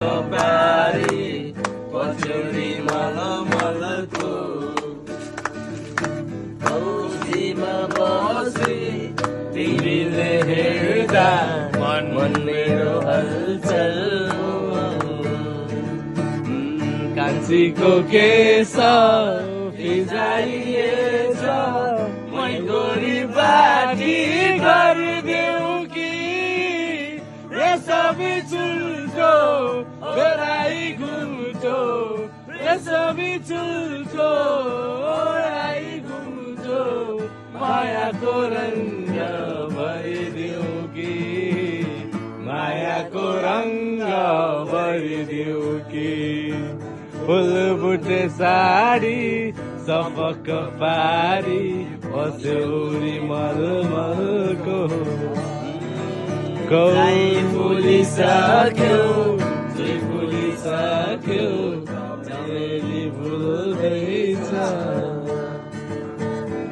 पारी पछौडी मलमलको औसीमा बसी तिमीले हेर्दा मन मेरो हलचल कान्छीको केश फिजाइएछ मै गोरी बाटी गरिदेऊ कि रेशमी चुलको ओराई घुम्टो रेशमी चुलको ओराई घुम्टो मायाको रङ्ग भरिदेऊ कि मायाको रङ्ग भरिदेऊ कि फुलबुटे साडी सपक्क पारी पछौडी मलमलको गौरी फुलिसक्यो जुई फुलिसक्यो चमेली फुल्दैछ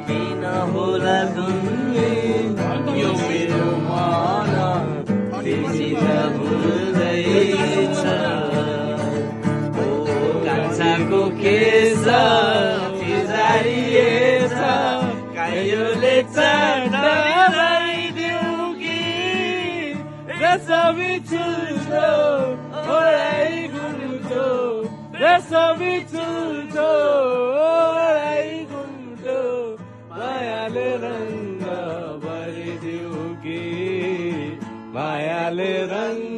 किन होला गुन्ने यो मेरो मन तिमीसित भुल्दैछ कान्छाको केश फिजारिएछ कायोले चढाइदेऊ कि रेशमी चुल्ठो ओराई घुम्टो रेशमी चुल्ठो ओराई घुम्टो मायाले रङ्ग भरिदेऊ कि मायाले रङ्ग